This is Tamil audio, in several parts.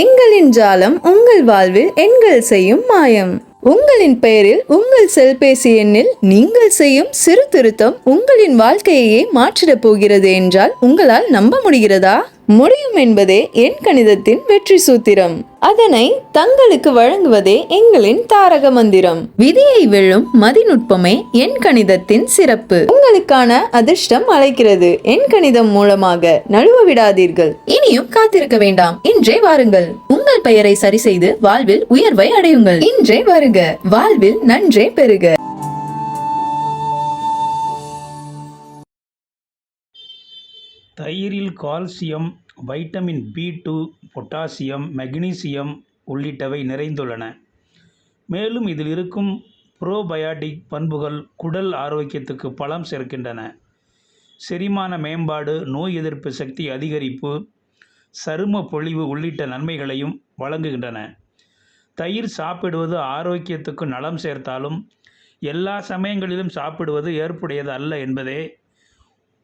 எங்களின் ஜாலம் உங்கள் வாழ்வில் எண்கள் செய்யும் மாயம். உங்களின் பெயரில் உங்கள் செல்பேசி எண்ணில் நீங்கள் செய்யும் சிறு திருத்தம் உங்களின் வாழ்க்கையே மாற்றிடப் போகிறது என்றால் உங்களால் நம்ப முடிகிறதா? முடியும் என்பதே எண் கணிதத்தின் வெற்றி சூத்திரம். அதனை தங்களுக்கு வழங்குவதே எங்களின் தாரக மந்திரம். விதியை வெல்லும் மதிநுட்பமே எண் கணிதத்தின் சிறப்பு. உங்களுக்கான அதிர்ஷ்டம் அழைக்கிறது. எண் கணிதம் மூலமாக நழுவ விடாதீர்கள். இனியும் காத்திருக்க வேண்டாம், இன்றே வாருங்கள். உங்கள் பெயரை சரி செய்து வாழ்வில் உயர்வை அடையுங்கள். இன்றே வருக, வாழ்வில் நன்றே பெறுக. தயிரில் calcium, vitamin B2, potassium, magnesium உள்ளிட்டவை நிறைந்துள்ளன. மேலும் இதில் இருக்கும் புரோபயாட்டிக் பண்புகள் குடல் ஆரோக்கியத்துக்கு பலம் சேர்க்கின்றன. செரிமான மேம்பாடு, நோய் எதிர்ப்பு சக்தி அதிகரிப்பு, சரும பொலிவு உள்ளிட்ட நன்மைகளையும் வழங்குகின்றன. தயிர் சாப்பிடுவது ஆரோக்கியத்துக்கு நலம் சேர்த்தாலும் எல்லா சமயங்களிலும் சாப்பிடுவது ஏற்புடையது அல்ல என்பதே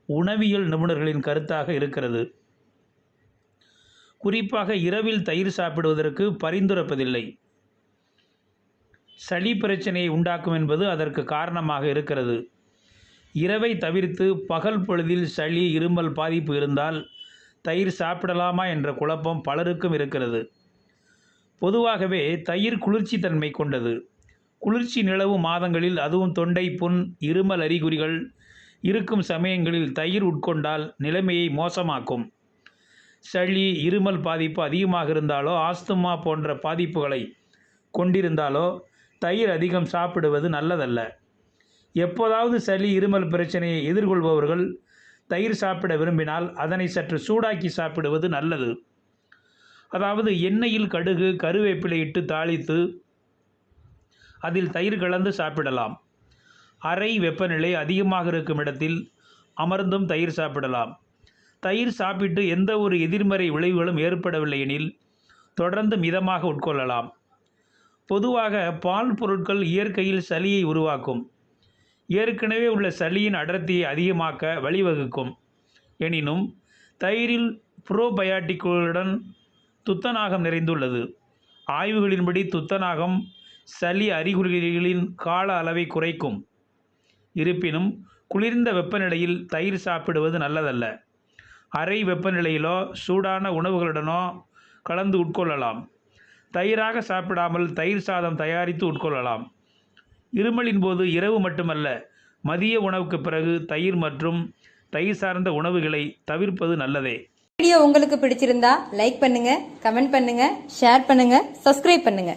உணவியல் நிபுணர்களின் கருத்தாக இருக்கிறது. குறிப்பாக இரவில் தயிர் சாப்பிடுவதற்கு பரிந்துரைப்பதில்லை. சளி பிரச்சனையை உண்டாக்கும் என்பது அதற்கு காரணமாக இருக்கிறது. இரவை தவிர்த்து பகல் பொழுதில் சளி, இருமல் பாதிப்பு இருந்தால் தயிர் சாப்பிடலாமா என்ற குழப்பம் பலருக்கும் இருக்கிறது. பொதுவாகவே தயிர் குளிர்ச்சி தன்மை கொண்டது. குளிர்ச்சி நிலவும் மாதங்களில், அதுவும் தொண்டை புண், இருமல் அறிகுறிகள் இருக்கும் சமயங்களில் தயிர் உட்கொண்டால் நிலைமையை மோசமாக்கும். சளி, இருமல் பாதிப்பு அதிகமாக இருந்தாலோ, ஆஸ்துமா போன்ற பாதிப்புகளை கொண்டிருந்தாலோ தயிர் அதிகம் சாப்பிடுவது நல்லதல்ல. எப்போதாவது சளி, இருமல் பிரச்சனையை எதிர்கொள்பவர்கள் தயிர் சாப்பிட விரும்பினால் அதனை சற்று சூடாக்கி சாப்பிடுவது நல்லது. அதாவது எண்ணெயில் கடுகு, கருவேப்பிலை இட்டு தாளித்து அதில் தயிர் கலந்து சாப்பிடலாம். அறை வெப்பநிலை அதிகமாக இருக்கும் இடத்தில் அமர்ந்தும் தயிர் சாப்பிடலாம். தயிர் சாப்பிட்டு எந்த ஒரு எதிர்மறை விளைவுகளும் ஏற்படவில்லை எனில் தொடர்ந்து மிதமாக உட்கொள்ளலாம். பொதுவாக பால் பொருட்கள் இயற்கையில் சளியை உருவாக்கும். ஏற்கனவே உள்ள சளியின் அடர்த்தியை அதிகமாக்க வழிவகுக்கும். எனினும் தயிரில் புரோபயாட்டிக்குகளுடன் துத்தநாகம் நிறைந்துள்ளது. ஆய்வுகளின்படி துத்தநாகம் சளி அறிகுறிகளின் கால அளவை குறைக்கும். இருப்பினும் குளிர்ந்த வெப்பநிலையில் தயிர் சாப்பிடுவது நல்லதல்ல. அறை வெப்பநிலையிலோ சூடான உணவுகளுடனோ கலந்து உட்கொள்ளலாம். தயிராக சாப்பிடாமல் தயிர் சாதம் தயாரித்து உட்கொள்ளலாம். இருமலின் போது இரவு மட்டுமல்ல, மதிய உணவுக்கு பிறகு தயிர் மற்றும் தயிர் சார்ந்த உணவுகளை தவிர்ப்பது நல்லதே. வீடியோ உங்களுக்கு பிடிச்சிருந்தா லைக் பண்ணுங்க, கமெண்ட் பண்ணுங்க, ஷேர் பண்ணுங்க, சப்ஸ்கிரைப் பண்ணுங்க.